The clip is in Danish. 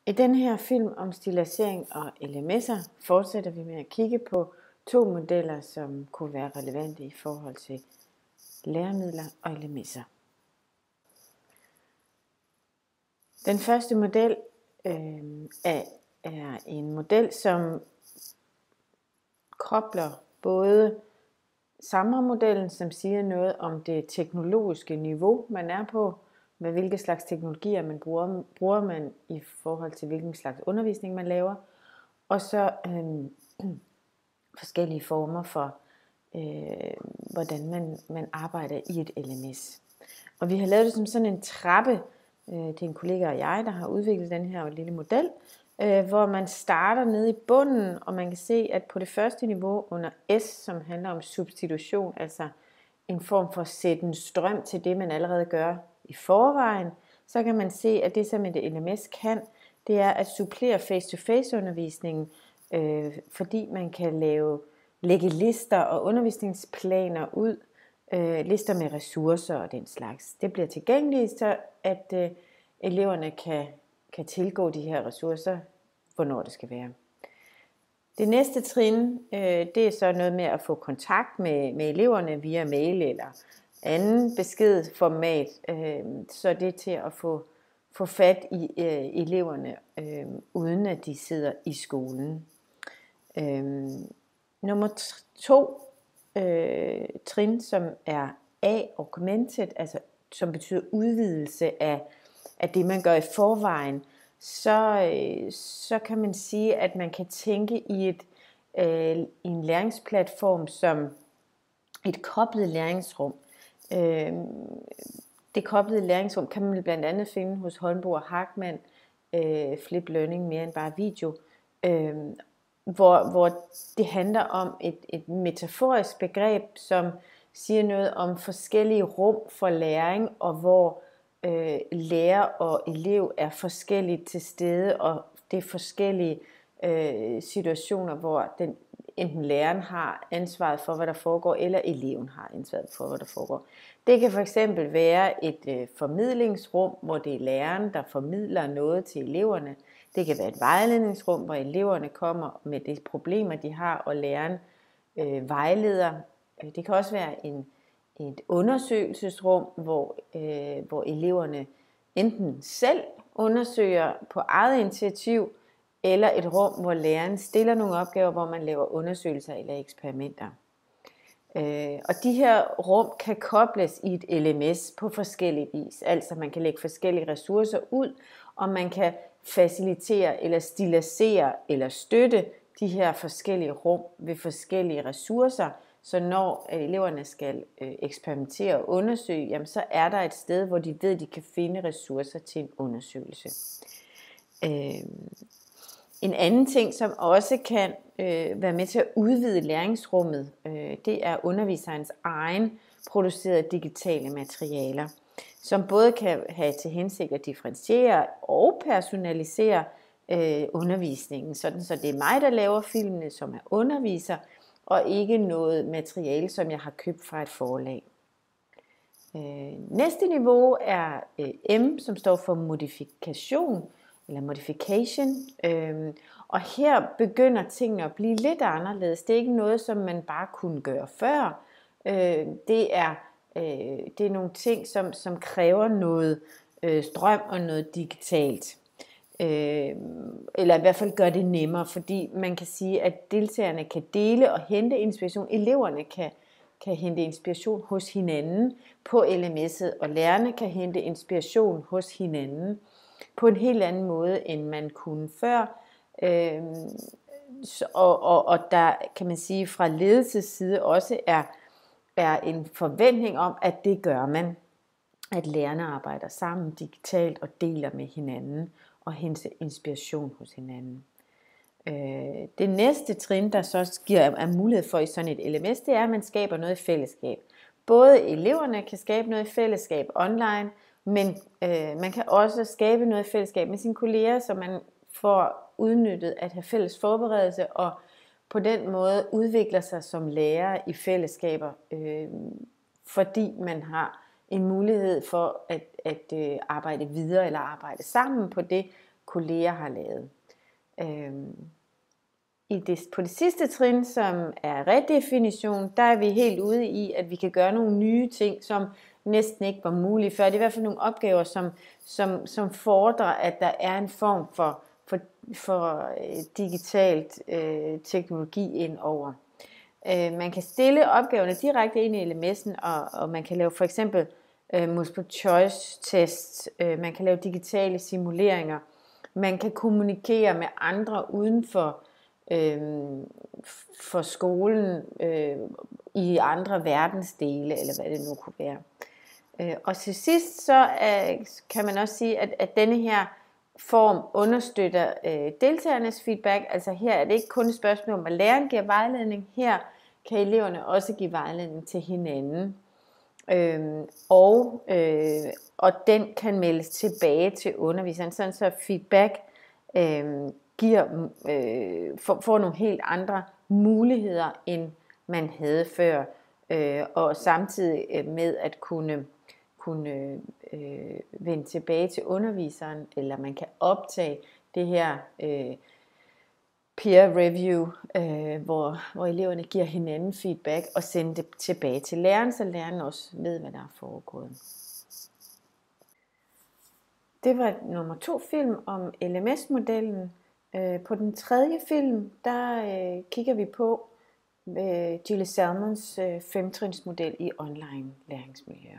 I den her film om stilladsering og LMS'er fortsætter vi med at kigge på 2 modeller, som kunne være relevante i forhold til læremidler og LMS'er. Den første model er en model, som kobler både Samra-modellen, som siger noget om det teknologiske niveau, man er på, med hvilke slags teknologier man bruger man i forhold til hvilken slags undervisning man laver, og så forskellige former for, hvordan man arbejder i et LMS. Og vi har lavet det som sådan en trappe, det er en kollega og jeg, der har udviklet den her lille model, hvor man starter nede i bunden, og man kan se, at på det første niveau under S, som handler om substitution, altså en form for at sætte en strøm til det, man allerede gør i forvejen, så kan man se, at det, som et LMS kan, det er at supplere face-to-face undervisningen, fordi man kan lægge lister og undervisningsplaner ud, lister med ressourcer og den slags. Det bliver tilgængeligt, så at eleverne kan tilgå de her ressourcer, hvornår det skal være. Det næste trin, det er så noget med at få kontakt med eleverne via mail eller anden beskedformat, så det er til at få fat i eleverne, uden at de sidder i skolen. Nummer 2 trin, som er augmented, altså som betyder udvidelse af det, man gør i forvejen, så kan man sige, at man kan tænke i en læringsplatform som et koblet læringsrum. Det koblede læringsrum kan man blandt andet finde hos Holmboe og Hartmann, Flip Learning mere end bare video, hvor det handler om et metaforisk begreb, som siger noget om forskellige rum for læring, og hvor lærer og elev er forskelligt til stede, og det er forskellige situationer, hvor enten læreren har ansvaret for, hvad der foregår, eller eleven har ansvaret for, hvad der foregår. Det kan fx være et formidlingsrum, hvor det er læreren, der formidler noget til eleverne. Det kan være et vejledningsrum, hvor eleverne kommer med de problemer, de har, og læreren vejleder. Det kan også være et undersøgelsesrum, hvor eleverne enten selv undersøger på eget initiativ, eller et rum, hvor læreren stiller nogle opgaver, hvor man laver undersøgelser eller eksperimenter. Og de her rum kan kobles i et LMS på forskellige vis. Altså man kan lægge forskellige ressourcer ud, og man kan facilitere eller stilladsere eller støtte de her forskellige rum ved forskellige ressourcer. Så når eleverne skal eksperimentere og undersøge, jamen så er der et sted, hvor de ved, at de kan finde ressourcer til en undersøgelse. En anden ting, som også kan være med til at udvide læringsrummet, det er underviserens egen producerede digitale materialer, som både kan have til hensigt at differentiere og personalisere undervisningen, sådan så det er mig, der laver filmene, som er underviser, og ikke noget materiale, som jeg har købt fra et forlag. Næste niveau er M, som står for modifikation, eller modification, og her begynder tingene at blive lidt anderledes. Det er ikke noget, som man bare kunne gøre før. Det er nogle ting, som kræver noget strøm og noget digitalt. Eller i hvert fald gør det nemmere, fordi man kan sige, at deltagerne kan dele og hente inspiration. Eleverne kan hente inspiration hos hinanden på LMS'et, og lærerne kan hente inspiration hos hinanden på en helt anden måde, end man kunne før. Og der kan man sige, fra ledelses side også er en forventning om, at det gør man. At lærerne arbejder sammen digitalt og deler med hinanden og henter inspiration hos hinanden. Det næste trin, der så giver mulighed for i sådan et LMS, det er, at man skaber noget i fællesskab. Både eleverne kan skabe noget i fællesskab online, men man kan også skabe noget i fællesskab med sine kolleger, så man får udnyttet at have fælles forberedelse, og på den måde udvikler sig som lærer i fællesskaber, fordi man har en mulighed for at arbejde videre eller arbejde sammen på det, kolleger har lavet. På det sidste trin, som er redefinition, der er vi helt ude i, at vi kan gøre nogle nye ting, som næsten ikke var mulige før. Det er i hvert fald nogle opgaver, som fordrer, at der er en form for digitalt teknologi ind over. Man kan stille opgaverne direkte ind i LMS'en, og man kan lave for eksempel multiple choice tests, man kan lave digitale simuleringer, man kan kommunikere med andre uden for skolen i andre verdensdele, eller hvad det nu kunne være. Og til sidst så kan man også sige, at denne her form understøtter deltagernes feedback. Altså her er det ikke kun et spørgsmål om, at læreren giver vejledning. Her kan eleverne også give vejledning til hinanden. Og den kan meldes tilbage til underviseren, sådan så feedback får nogle helt andre muligheder, end man havde før. Og samtidig med at kunne vende tilbage til underviseren, eller man kan optage det her peer review, hvor eleverne giver hinanden feedback og sender det tilbage til læreren, så læreren også ved, hvad der er foregået. Det var nummer 2 film om LMS-modellen. På den tredje film, der kigger vi på Gilles Salmons 5-trinsmodel i online læringsmiljøer.